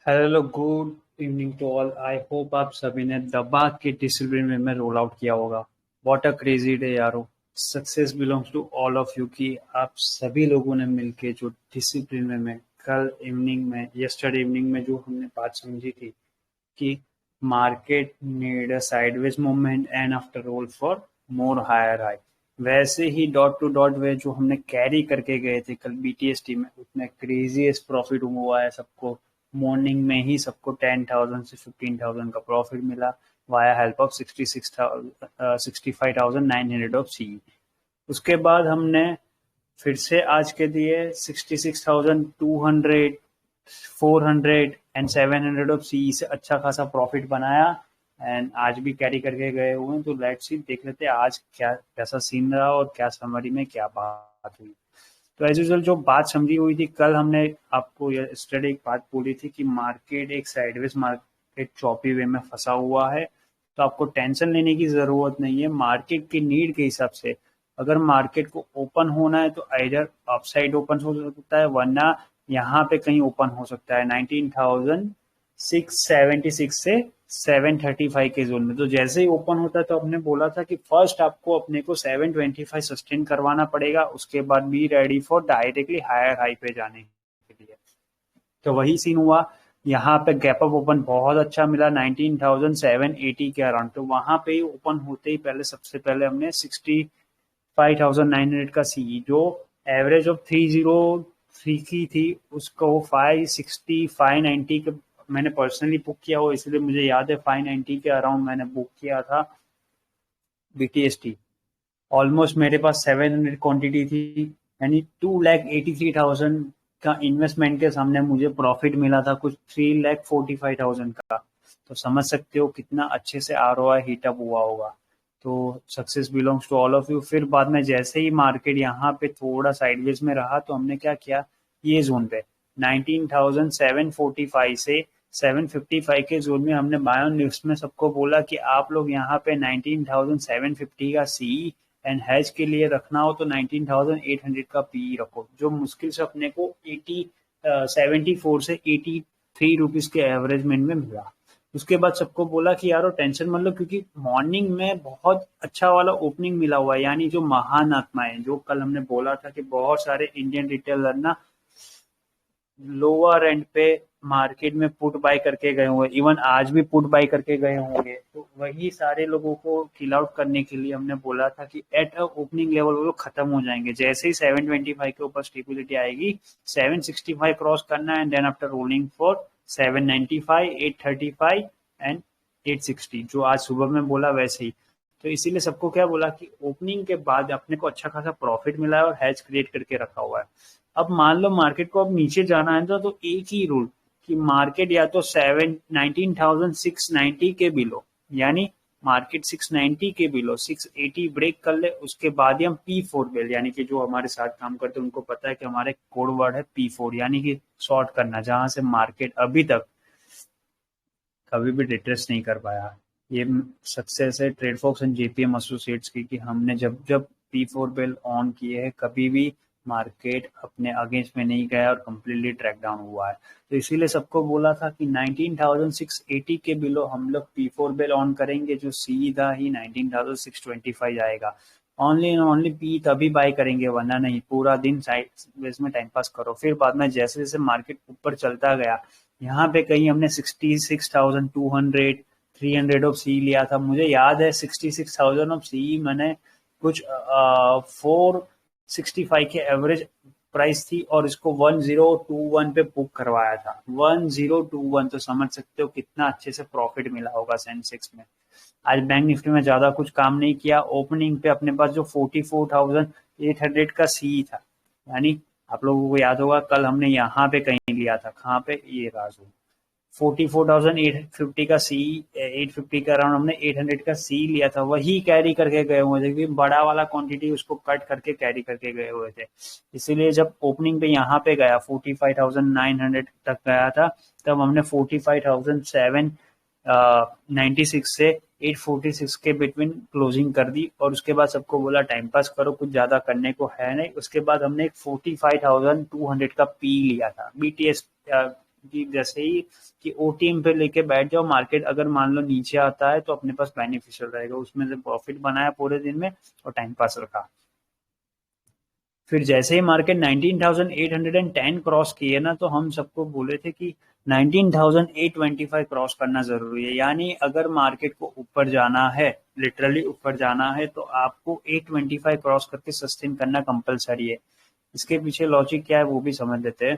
Hello, good evening to all. I hope आप सभी ने दबा के डिसिप्लिन वे में रोल आउट किया होगा। व्हाट अ क्रेजी डे यारो। Success belongs to all of you कि आप सभी लोगों ने मिलके जो डिसिप्लिन वे में कल इवनिंग में यस्टरडे इवनिंग में जो हमने बात समझी थी कि market need a sideways movement and after roll for more higher high, वैसे ही डॉट टू डॉट वे जो हमने कैरी करके गए थे कल बीटीएसटी में, उसमें क्रेजीएस्ट प्रॉफिट हुआ है सबको। मॉर्निंग में ही सबको 10,000 से 15,000 का प्रॉफिट मिला वाया हेल्प ऑफ 65,900 ऑफ सी। उसके बाद हमने फिर से आज के दिए 66,200, 400 एंड 700 ऑफ सी से अच्छा खासा प्रॉफिट बनाया। एंड आज भी कैरी करके गए हुए हैं, तो लेट्स सी देख लेते हैं आज क्या कैसा सीन रहा और क्या समरी में क्या बात हुई। तो एज यूजल जो बात समझी हुई थी कल, हमने आपको यस्टरडे एक बात बोली थी कि मार्केट एक साइडवेज मार्केट चॉपी वे में फंसा हुआ है, तो आपको टेंशन लेने की जरूरत नहीं है। मार्केट की नीड के हिसाब से अगर मार्केट को ओपन होना है तो इधर अपसाइड ओपन हो सकता है, वरना यहाँ पे कहीं ओपन हो सकता है 19,676 से 735 के जोन में। तो जैसे ही ओपन होता है तो हमने बोला था कि फर्स्ट आपको अपने को 725 सस्टेन करवाना पड़ेगा, उसके बाद be ready for directly higher high पे जाने के लिए। तो वही सीन हुआ। यहाँ पे गैप अप ओपन बहुत अच्छा मिला 19,780 के अराउंड। तो वहां पे ही ओपन होते ही पहले सबसे पहले हमने 65,900 का सी, जो एवरेज ऑफ 303 की थी, उसको 560 590 के मैंने पर्सनली बुक किया हो, इसलिए मुझे याद है 590 के अराउंड मैंने बुक किया था बीटीएसटी। ऑलमोस्ट मेरे पास 700 क्वांटिटी थी, यानी 2,83,000 का इन्वेस्टमेंट के सामने मुझे प्रॉफिट मिला था कुछ 3,45,000 का। तो समझ सकते हो कितना अच्छे से आरओआई हीटअप हुआ होगा। तो success belongs to all of you. फिर बाद में जैसे ही मार्केट यहाँ पे थोड़ा साइडवेज में रहा तो हमने क्या किया, ये जोन पे 19,745 से 755 के जोन में हमने बाय ऑन लिस्ट में सबको बोला कि आप लोग यहाँ पे 19,750 का सी एंड हैज के लिए रखना हो तो 19,800 का पी रखो, जो मुश्किल से अपने को 74 से 83 रुपीज के एवरेज में मिला। उसके बाद सबको बोला कि यारो टेंशन मत लो, क्योंकि मॉर्निंग में बहुत अच्छा वाला ओपनिंग मिला हुआ है। यानी जो महान आत्माएं, जो कल हमने बोला था कि बहुत सारे इंडियन रिटेलर ना लोअर एंड पे मार्केट में पुट बाय करके गए हुए, इवन आज भी पुट बाय करके गए होंगे, तो वही सारे लोगों को किल आउट करने के लिए हमने बोला था कि एट अ ओपनिंग लेवल वो लोग खत्म हो जाएंगे। जैसे ही 725 के ऊपर स्टेबिलिटी आएगी, 765 क्रॉस करना and then after rolling for 795, 835 and 860, जो आज सुबह में बोला वैसे ही। तो इसीलिए सबको क्या बोला कि ओपनिंग के बाद अपने को अच्छा खासा प्रॉफिट मिला है और हैज क्रिएट करके रखा हुआ है। अब मान लो मार्केट को अब नीचे जाना है तो एक ही रूल कि मार्केट या तो 19,690 के बिलो, यानी मार्केट 690 के बिलो 680 ब्रेक कर ले, उसके बाद ही हम P4 बेल, यानी कि जो हमारे साथ काम करते हैं उनको पता है कि हमारे कोड वर्ड है P4, यानी कि शॉर्ट करना, जहां से मार्केट अभी तक कभी भी रिट्रेस नहीं कर पाया। ये सक्सेस है trade fox and JPM associates की कि हमने जब जब P4 बेल ऑन किए है कभी भी मार्केट अपने अगेंस्ट में नहीं गया और कम्प्लीटली ट्रैक डाउन हुआ है। तो इसीलिए सबको बोला था कि 19,680 के बिलो हम लोग P4 बेल ऑन करेंगे, जो सीधा ही 19,625 आएगा। ओनली एंड ओनली पी तभी बाय करेंगे, वरना नहीं। पूरा दिन साइड बेस में टाइम पास करो। फिर बाद में जैसे जैसे मार्केट ऊपर चलता गया, यहाँ पे कहीं हमने 66,200 300 ऑफ सी लिया था। मुझे याद है 66,000 ऑफ सी मैंने कुछ 465 के एवरेज प्राइस थी और इसको 1021 पे बुक करवाया था। 1021, तो समझ सकते हो कितना अच्छे से प्रॉफिट मिला होगा सेंसेक्स में। आज बैंक निफ्टी में ज्यादा कुछ काम नहीं किया। ओपनिंग पे अपने पास जो 44,800 का सी था, यानी आप लोगों को याद होगा कल हमने यहाँ पे कहीं लिया था, कहाँ पे, ये राजू 44,850 का सी, 850 का अराउंड हमने 800 का सी लिया था, वही कैरी करके गए हुए थे क्योंकि बड़ा वाला क्वांटिटी उसको कट करके कैरी करके गए हुए थे। इसीलिए जब ओपनिंग पे यहाँ पे गया 45,900 तक गया था, तब हमने 45,796 से 846 के बिटवीन क्लोजिंग कर दी और उसके बाद सबको बोला टाइम पास करो, कुछ ज्यादा करने को है नहीं। उसके बाद हमने एक 45,200 का पी लिया था, बीटीएस क्योंकि जैसे ही कि ओटीएम पे लेके बैठ जाओ, मार्केट अगर मान लो नीचे आता है तो अपने पास बेनिफिशियल रहेगा, उसमें से प्रॉफिट बनाया पूरे दिन में और टाइम पास रखा। फिर जैसे ही मार्केट 19,810 क्रॉस किए ना, तो हम सबको बोले थे कि 19,825 क्रॉस करना जरूरी है, यानी अगर मार्केट को ऊपर जाना है, लिटरली ऊपर जाना है, तो आपको 825 क्रॉस करके सस्टेन करना कंपलसरी है। इसके पीछे लॉजिक क्या है वो भी समझ लेते हैं।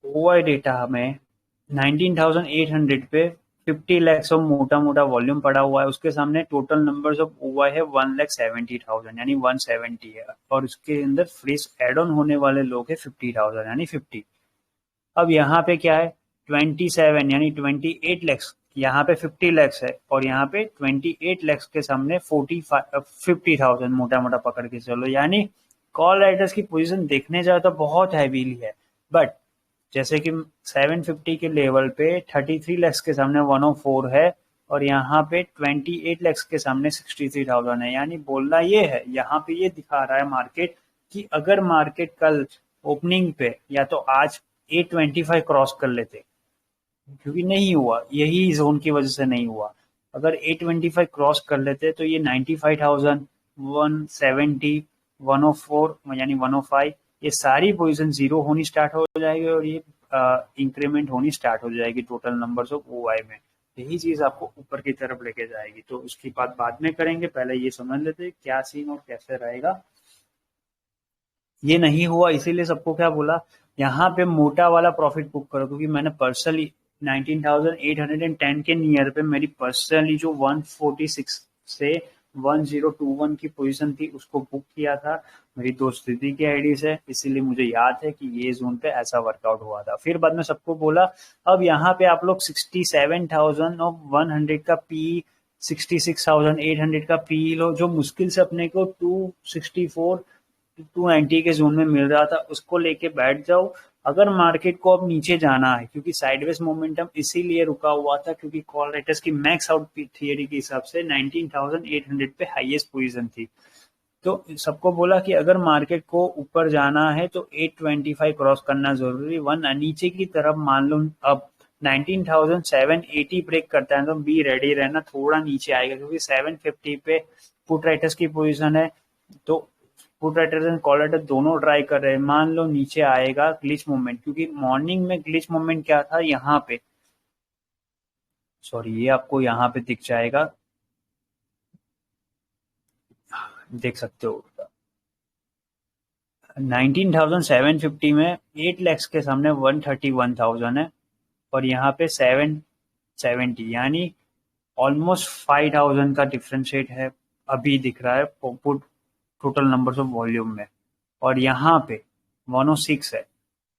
ओआई डेटा हमें 19,800 पे 50 लैक्स ऑफ मोटा मोटा वॉल्यूम पड़ा हुआ है, उसके सामने टोटल नंबर्स ऑफ ओआई है 1,70,000 यानी 170 है, और उसके अंदर फ्रेश एड ऑन होने वाले लोग है 50,000 यानी 50। अब यहाँ पे क्या है 27 यानी 28 लैक्स, यहाँ पे 50 लैक्स है और यहाँ पे 28 लैक्स के सामने 50,000 मोटा मोटा पकड़ के चलो, यानी कॉल राइटर्स की पोजीशन देखने जाए तो बहुत हैवीली है। बट जैसे कि 750 के लेवल पे 33 लैक्स के सामने 104 है और यहाँ पे 28 लैक्स के सामने 63,000 है, यानी बोलना ये है, यहाँ पे ये दिखा रहा है मार्केट कि अगर मार्केट कल ओपनिंग पे या तो आज 825 क्रॉस कर लेते, क्योंकि नहीं हुआ, यही जोन की वजह से नहीं हुआ। अगर 825 क्रॉस कर लेते तो ये 95,000, 170, 104 यानी 105, ये सारी पोजीशन जीरो होनी स्टार्ट हो जाएगी और ये इंक्रीमेंट होनी स्टार्ट हो जाएगी टोटल नंबर्स ऑफ ओआई में। यही चीज आपको ऊपर की तरफ लेके जाएगी। तो उसकी बात बाद में करेंगे, पहले ये समझ लेते क्या सीन और कैसे रहेगा। ये नहीं हुआ इसीलिए सबको क्या बोला, यहाँ पे मोटा वाला प्रॉफिट बुक करो, क्योंकि मैंने पर्सनली 19,810 के नियर पे मेरी पर्सनली जो 146 से 1021 की पोजीशन थी उसको बुक किया था मेरी दोस्त दीदी की आईडी से, इसीलिए मुझे याद है कि ये जोन पे ऐसा वर्कआउट हुआ था। फिर बाद में सबको बोला अब यहाँ पे आप लोग 67,100 का पी, 66,800 का पी लो, जो मुश्किल से अपने को 264 290 के जोन में मिल रहा था, उसको लेके बैठ जाओ। अगर मार्केट को अब नीचे जाना है, क्योंकि साइडवेज मोमेंटम इसीलिए रुका हुआ था क्योंकि कॉल राइटर्स की मैक्स आउट थियरी के हिसाब से 19,800 पे हाईएस्ट पोजीशन थी। तो सबको बोला कि अगर मार्केट को ऊपर जाना है तो 825 क्रॉस करना जरूरी, वन नीचे की तरफ मान लो अब 19,780 ब्रेक करता है तो बी रेडी रहना, थोड़ा नीचे आएगा क्योंकि 750 पे पुट राइटर्स की पोजीशन है, तो put writers and call writer दोनों ट्राई कर रहे हैं। मान लो नीचे आएगा ग्लिच मूवमेंट, क्योंकि मॉर्निंग में ग्लिच मूवमेंट क्या था यहाँ पे, सॉरी ये आपको यहाँ पे दिख जाएगा, देख सकते हो 19,750 में 8 लैक्स के सामने 131,000 है और यहाँ पे 770 यानी ऑलमोस्ट 5,000 का डिफरेंशिएट है अभी दिख रहा है put total numbers of volume में, और यहाँ पे 106 है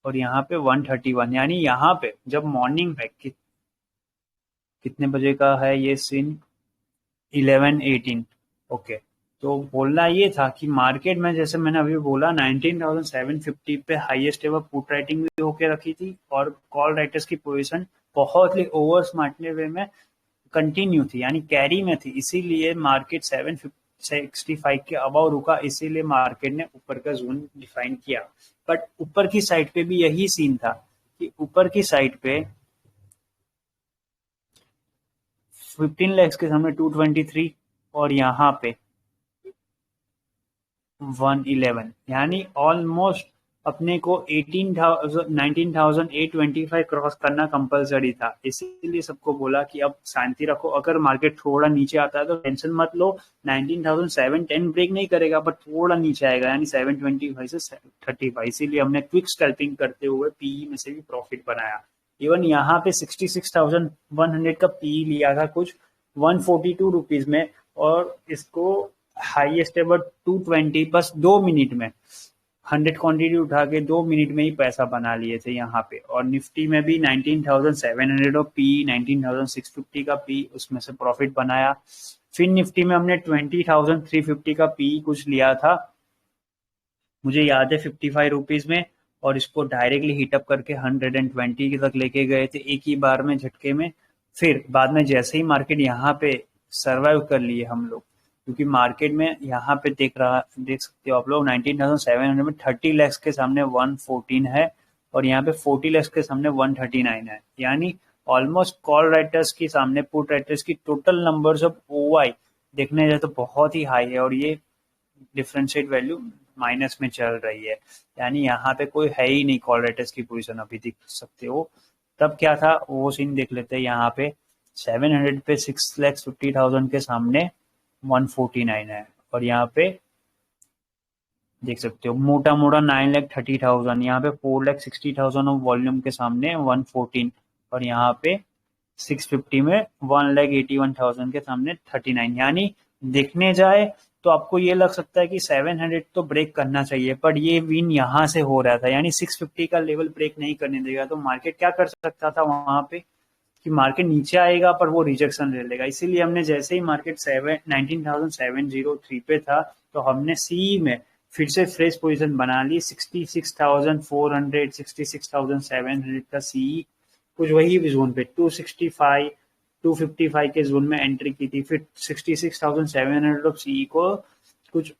और यहाँ पे 131, यानी यहाँ पे जब मॉर्निंग में कितने बजे का है ये सीन 11:18, ओके। तो बोलना ये था कि मार्केट में जैसे मैंने अभी बोला 19,750 पे हाईएस्ट एवर पुट राइटिंग भी होके रखी थी और कॉल राइटर्स की पोजीशन बहुत ही ओवर स्मार्टली वे में कंटिन्यू थी, यानी कैरी में थी, इसीलिए मार्केट 765 के अबाव रुका, इसीलिए मार्केट ने ऊपर का जोन डिफाइन किया। बट ऊपर की साइड पे भी यही सीन था कि ऊपर की साइड पे 15 लैक्स के सामने 223 और यहाँ पे 111, यानी ऑलमोस्ट अपने को 19,825 क्रॉस करना कंपलसरी था। इसीलिए सबको बोला कि अब शांति रखो, अगर मार्केट थोड़ा नीचे आता है तो टेंशन मत लो, 19,710 ब्रेक नहीं करेगा बट थोड़ा नीचे आएगा, यानी 725 से 35, इसीलिए हमने क्विक स्कैल्पिंग करते हुए पीई में से भी प्रॉफिट बनाया। इवन यहाँ पे 66,100 का पीई लिया था कुछ 142 रुपीज में, और इसको हाईएस्ट एवर 220 बस 2 मिनट में 100 क्वांटिटी उठा के 2 मिनट में ही पैसा बना लिए थे यहाँ पे। और निफ्टी में भी 19,700 ऑफ पी, 19,650 का पी, उसमें से प्रॉफिट बनाया। फिर निफ्टी में हमने 20,350 का पी कुछ लिया था, मुझे याद है 55 रुपीज में, और इसको डायरेक्टली हीटअप करके 120 तक लेके गए थे एक ही बार में झटके में। फिर बाद में जैसे ही मार्केट यहाँ पे सर्वाइव कर लिए हम लोग, क्योंकि मार्केट में यहाँ पे देख सकते हो आप लोग 19,700 में 30 लैक्स के सामने 114 है और यहाँ पे 40 लैक्स के सामने 139 है, यानी ऑलमोस्ट कॉल राइटर्स के सामने पुट राइटर्स की टोटल नंबर्स ऑफ ओवाई देखने जाए तो बहुत ही हाई है, और ये डिफरेंशिएट वैल्यू माइनस में चल रही है, यानी यहाँ पे कोई है ही नहीं कॉल राइटर्स की पोजीशन, अभी देख सकते हो। तब क्या था वो सीन देख लेते हैं। यहाँ पे 700 पे 6,50,000 के सामने 149 है, और यहाँ पे देख सकते हो मोटा मोटा 9,30,000, यहाँ पे 4,60,000 ऑफ वॉल्यूम के सामने 114, और यहाँ पे 650 में 1,81,000 के सामने 39, यानी देखने जाए तो आपको ये लग सकता है कि 700 तो ब्रेक करना चाहिए, पर ये विन यहाँ से हो रहा था, यानी 650 का लेवल ब्रेक नहीं करने देगा। तो मार्केट क्या कर सकता था वहां पे कि मार्केट नीचे आएगा पर वो रिजेक्शन ले लेगा, इसीलिए हमने जैसे ही मार्केट 19,703 पे था तो हमने सी में फिर से फ्रेश पोजीशन बना ली। 66,400 66,700 का सी कुछ वही भी जोन पे 265 255 के जोन में एंट्री की थी, फिर 66,700 ऑफ सी को कुछ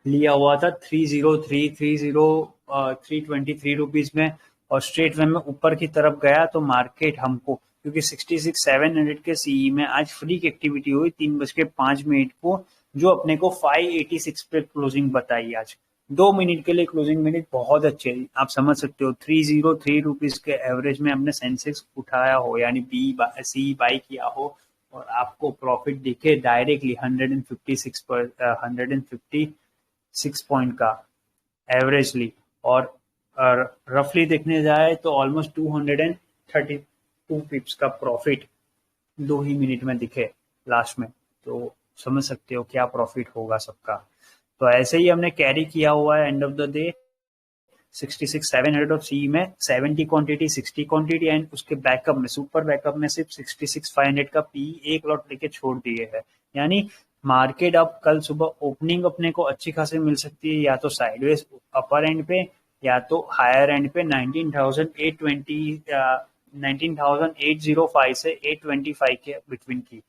लिया हुआ था 303 रुपीज में, और स्ट्रेट वे में ऊपर की तरफ गया तो मार्केट हमको, क्योंकि 66,700 के सीई में आज फ्री की एक्टिविटी हुई 3:05 को, जो अपने को 586 पे क्लोजिंग बताई आज। 2 मिनट के लिए क्लोजिंग मिनट बहुत अच्छे है, आप समझ सकते हो 303 रुपीज के एवरेज में हमने सेंसेक्स उठाया हो, यानी सी बाई किया हो, और आपको प्रॉफिट दिखे डायरेक्टली 156 पॉइंट का एवरेजली, और रफली देखने जाए तो ऑलमोस्ट 232 पिप्स का प्रॉफिट 2 ही मिनट में दिखे लास्ट में, तो समझ सकते हो क्या प्रॉफिट होगा सबका। तो ऐसे ही हमने कैरी किया हुआ है एंड ऑफ द डे 66,700 ऑफ सी में 70 क्वांटिटी 60 क्वांटिटी, एंड उसके बैकअप में सुपर बैकअप में सिर्फ 66,500 का पी एक लॉट लेके छोड़ दिए है, यानी मार्केट अब कल सुबह ओपनिंग अपने को अच्छी खासी मिल सकती है, या तो साइडवेज अपर एंड पे या तो हायर एंड पे 19,805 से 825 के बिटवीन की।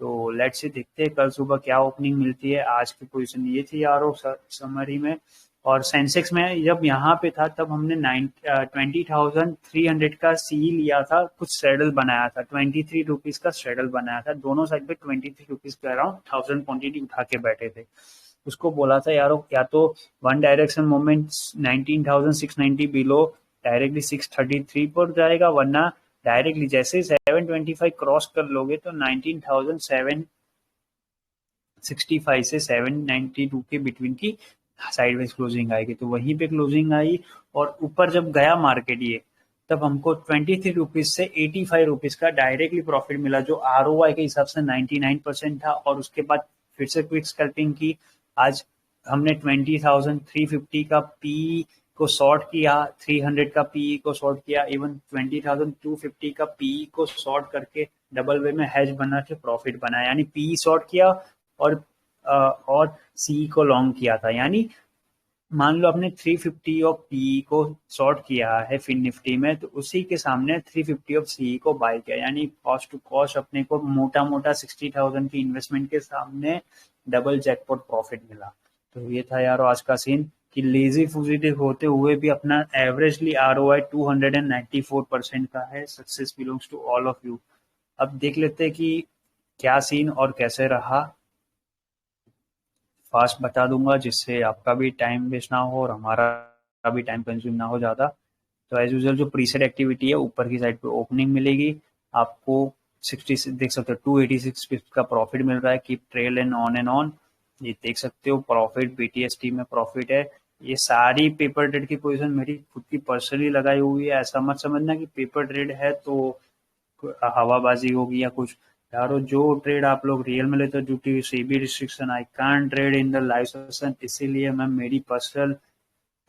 तो लेट्स से देखते हैं कल सुबह क्या ओपनिंग मिलती है। आज की पोजीशन ये थी यारो समरी में, और सेंसेक्स में जब यहाँ पे था तब हमने 20,300 का सी लिया था, कुछ स्ट्रेडल बनाया था 23 रुपीज का स्ट्रेडल बनाया था, दोनों साइड पे 23 रुपीज के अराउंड 1000 क्वांटिटी उठा के बैठे थे। उसको बोला था यारो या तो one direction moment 19,690 below directly 633 पर जाएगा, वरना डायरेक्टली जैसे 725 क्रॉस कर लोगे तो 19,765 से 792 के बिटवीन की साइडवेज क्लोजिंग आएगी। तो वहीं पे क्लोजिंग आई, और ऊपर जब गया मार्केट ये तब हमको 23 रुपीज से 85 रुपीज का डायरेक्टली प्रॉफिट मिला, जो आरओआई के हिसाब से 99% था। और उसके बाद फिर से क्विक स्कैल्पिंग की, आज हमने 20,350 का पी को शॉर्ट किया, 300 का पी को शॉर्ट किया, इवन 20,250 का पी को शॉर्ट करके डबल वे में हैज बना के प्रॉफिट बनाया, यानी पी शॉर्ट किया और सी को लॉन्ग किया था। यानी मान लो आपने 350 ऑफ पी को शॉर्ट किया है फिन निफ्टी में, तो उसी के सामने 350 ऑफ सी को बाय किया, यानी कॉस्ट टू कॉस्ट अपने को मोटा मोटा 60,000 की इन्वेस्टमेंट के सामने डबल जैकपॉट प्रॉफिट मिला। तो ये था यार आज का सीन कि लेजी पॉजिटिव होते हुए भी अपना एवरेजली आरओआई 294% का है। Success belongs to all of you. अब देख लेते हैं कि क्या सीन और कैसे रहा, फास्ट बता दूंगा जिससे आपका भी टाइम वेस्ट ना हो और हमारा भी टाइम कंज्यूम ना हो ज़्यादा। तो एज यूजल जो प्रीसेट एक्टिविटी है ऊपर की साइड पे ओपनिंग मिलेगी आपको 60 देख सकते हो 286 पिप्स का प्रॉफिट मिल रहा है। कीप ट्रेल एंड ऑन, ये देख सकते हो प्रॉफिट बीटीएसटी में प्रॉफिट है। ये सारी पेपर ट्रेड की पोजीशन मेरी खुद की पर्सनली लगाई हुई है, ऐसा मत समझना कि पेपर ट्रेड है तो हवाबाजी होगी या कुछ। यारो जो ट्रेड आप लोग रियल में लेते हो due to SEBI restriction I can't trade in the live session, इसीलिए मैं मेरी पर्सनल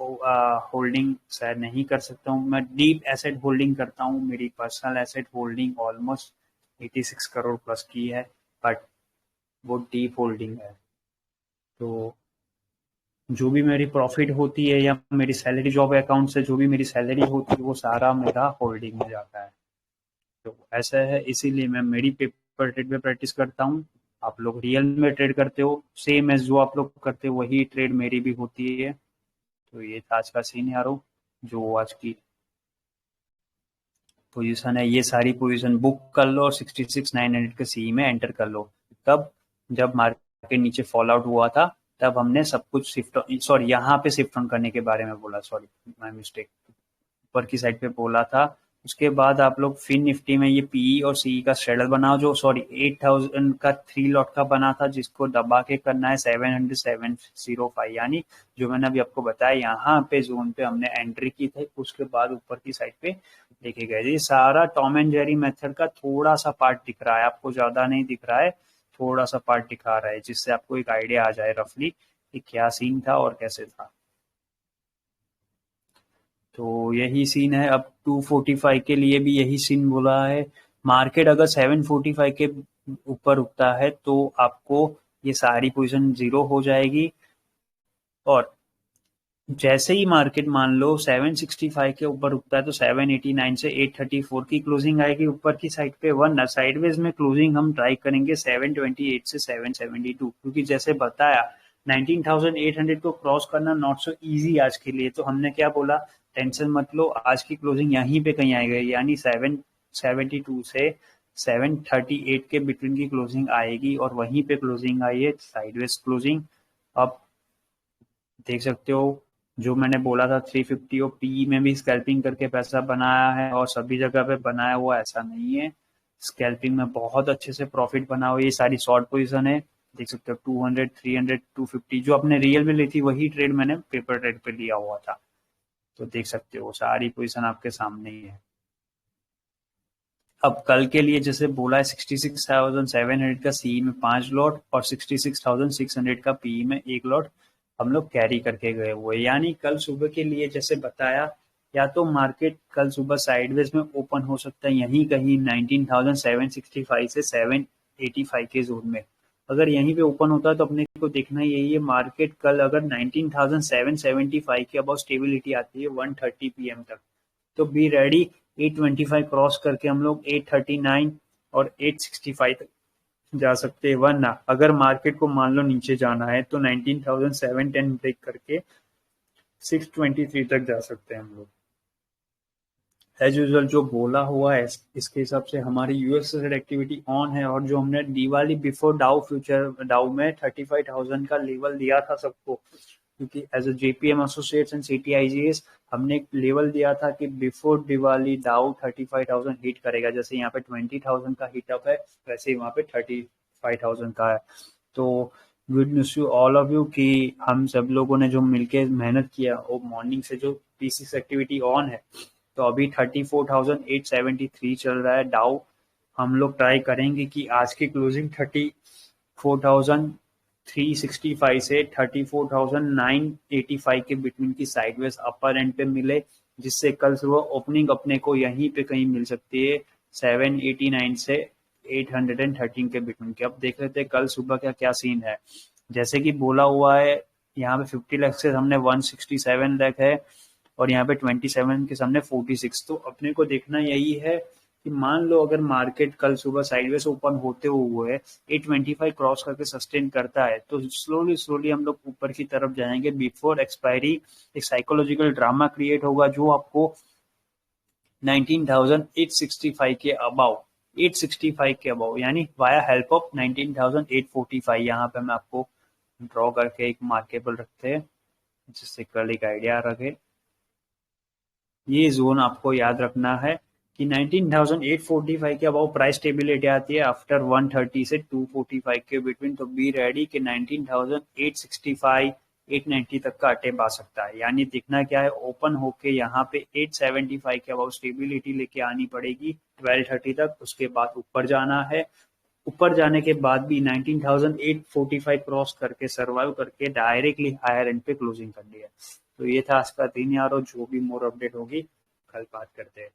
होल्डिंग शायद नहीं कर सकता हूँ। मैं डीप एसेट होल्डिंग करता हूँ, मेरी personal asset holding almost 86 crore plus की है, बट वो डीप होल्डिंग है। तो जो भी मेरी प्रॉफिट होती है या मेरी सैलरी जॉब अकाउंट से जो भी मेरी सैलरी होती है वो सारा मेरा होल्डिंग में जाता है। तो ऐसा है, इसीलिए मैं मेरी पेपर ट्रेड में प्रैक्टिस करता हूँ। आप लोग रियल में ट्रेड करते हो सेम एज जो आप लोग करते हो वही ट्रेड मेरी भी होती है। तो ये था आज का सीन यारो। जो आज की पोजीशन है, ये सारी पोजीशन बुक कर लो और 66,900 के सी में एंटर कर लो। तब जब मार्केट नीचे फॉल आउट हुआ था तब हमने सब कुछ शिफ्ट, सॉरी यहाँ पे शिफ्ट ऑन करने के बारे में बोला, सॉरी माय मिस्टेक, ऊपर की साइड पे बोला था। उसके बाद आप लोग फिन निफ्टी में ये पीई और सीई का स्ट्रेडल बनाओ, जो सॉरी 8,000 का 3 लॉट का बना था, जिसको दबा के करना है 705, यानी जो मैंने अभी आपको बताया यहाँ पे जोन पे हमने एंट्री की थी, उसके बाद ऊपर की साइड पे लेके गए। ये सारा टॉम एंड जेरी मेथड का थोड़ा सा पार्ट दिख रहा है आपको, ज्यादा नहीं दिख रहा है, थोड़ा सा पार्ट दिखा रहा है, जिससे आपको एक आइडिया आ जाए रफली कि क्या सीन था और कैसे था। तो यही सीन है। अब 245 के लिए भी यही सीन बोला है। मार्केट अगर 745 के ऊपर उठता है तो आपको ये सारी पोजीशन जीरो हो जाएगी, और जैसे ही मार्केट मान लो 765 के ऊपर उठता है तो 789 से 834 की क्लोजिंग आएगी ऊपर की साइड पे, वरना साइडवेज में क्लोजिंग हम ट्राई करेंगे 728 से 772, क्योंकि जैसे बताया 19,800 को क्रॉस करना नॉट सो इजी आज के लिए। तो हमने क्या बोला, टेंशन मत लो, आज की क्लोजिंग यहीं पे कहीं आएगी, यानी 772 से 738 के बिटवीन की क्लोजिंग आएगी, और वहीं पे क्लोजिंग आई है साइडवेज क्लोजिंग। अब देख सकते हो जो मैंने बोला था 350 और पी में भी स्कैल्पिंग करके पैसा बनाया है, और सभी जगह पे बनाया हुआ ऐसा नहीं है, स्कैल्पिंग में बहुत अच्छे से प्रॉफिट बना हुआ है। ये सारी शॉर्ट पोजीशन है, देख सकते हो 200, 300, 250, जो अपने रियल में ली थी वही ट्रेड मैंने पेपर ट्रेड पे लिया हुआ था। तो देख सकते हो सारी पोजीशन आपके सामने ही है। अब कल के लिए जैसे बोला है 66,700 का सी में 5 लॉट और 66,600 का पी में 1 लॉट हम लोग कैरी करके गए हुए, यानी कल सुबह के लिए जैसे बताया, या तो मार्केट कल सुबह साइडवेज में ओपन हो सकता है यहीं कहीं 19,765 से 785 के जोन में। अगर यहीं पे ओपन होता है तो अपने को देखना यही है, मार्केट कल अगर 19,775 के अबाउट स्टेबिलिटी आती है 1:30 पीएम तक, तो बी रेडी, 825 क्रॉस करके हम लोग 839 और 865 तक जा सकते हैं। वरना अगर मार्केट को मान लो नीचे जाना है तो 19,710 ब्रेक करके 623 तक जा सकते हैं हम लोग। एज यूजल जो बोला हुआ है इसके हिसाब से हमारी यूएस एक्टिविटी ऑन है, और जो हमने दिवाली बिफोर डाउ फ्यूचर डाउ में 35,000 का लेवल दिया था सबको, क्योंकि as a JPM associates and CTIGS हमने एक लेवल दिया था कि बिफोर दिवाली डाउ 35,000 हिट करेगा। जैसे यहाँ पे 20,000 का हिट अप है, वैसे ही वहाँ पे 35,000 का है। तो good news to all of you कि हम सब लोगों ने जो मिलके मेहनत किया, वो मॉर्निंग से जो पीसीस एक्टिविटी ऑन है, तो अभी 34,873 चल रहा है डाउ। हम लोग ट्राई करेंगे कि आज की क्लोजिंग 34,365 से 34,985 के बिटवीन की साइडवेज अपर एंड पे मिले, जिससे कल सुबह ओपनिंग अपने को यहीं पे कहीं मिल सकती है 789 से 813 के बिटवीन की। अब देख लेते हैं कल सुबह का क्या सीन है। जैसे कि बोला हुआ है यहाँ पे 50 लाख से हमने 167 लाख है, और यहाँ पे 27 के सामने 46। तो अपने को देखना यही है कि मान लो अगर मार्केट कल सुबह साइडवेज ओपन होते हुए 825 क्रॉस करके सस्टेन करता है तो स्लोली स्लोली हम लोग ऊपर की तरफ जाएंगे। बिफोर एक्सपायरी एक साइकोलॉजिकल ड्रामा क्रिएट होगा जो आपको 19,865 के अबाउ 865 के अबाउ, यानी वाया हेल्प ऑफ 19,845, यहाँ पे मैं आपको ड्रॉ करके एक मार्केबल रखते हैं जिससे कल एक आइडिया रखे। ये जोन आपको याद रखना है कि 19,845 के अबाउ प्राइस स्टेबिलिटी आती है आफ्टर 130 से 245 के बिटवीन। तो बी रेडी कि 19,865 890 तक का अटेम्प आ सकता है, यानी दिखना क्या है, ओपन होके यहाँ पे 875 के अबाउ स्टेबिलिटी लेके आनी पड़ेगी 1230 तक। उसके बाद ऊपर जाना है, ऊपर जाने के बाद भी 19,845 क्रॉस करके सर्वाइव करके डायरेक्टली हायर एंड पे क्लोजिंग करनी है। तो ये था आज का दिन यारो, जो भी मोर अपडेट होगी कल बात करते हैं।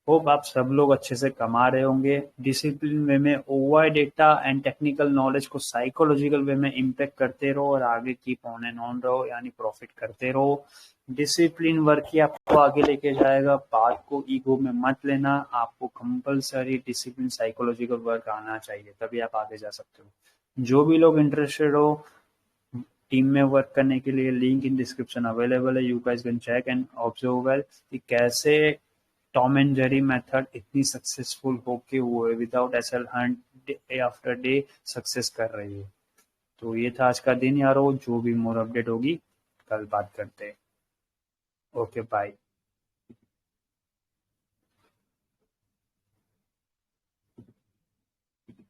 होप आप सब लोग अच्छे से कमा रहे होंगे, डिसिप्लिन वे में ओवाई डेटा एंड टेक्निकल नॉलेज को साइकोलॉजिकल वे में इम्पैक्ट करते रहो और आगे कीप ऑन एंड ऑन रहो, यानी प्रॉफिट करते रहो। डिसिप्लिन वर्क ही आपको आगे लेके जाएगा, बात को ईगो में मत लेना, आपको कंपलसरी डिसिप्लिन साइकोलॉजिकल वर्क आना चाहिए, तभी आप आगे जा सकते हो। जो भी लोग इंटरेस्टेड हो टीम में वर्क करने के लिए लिंक इन डिस्क्रिप्शन अवेलेबल है, you guys can check and observe well कि कैसे टॉम एंड जेरी मेथड इतनी सक्सेसफुल होके हुए without SL hunt day after day success कर रही है। तो ये था आज का दिन यारो, जो भी मोर अपडेट होगी कल बात करते हैं। Okay bye.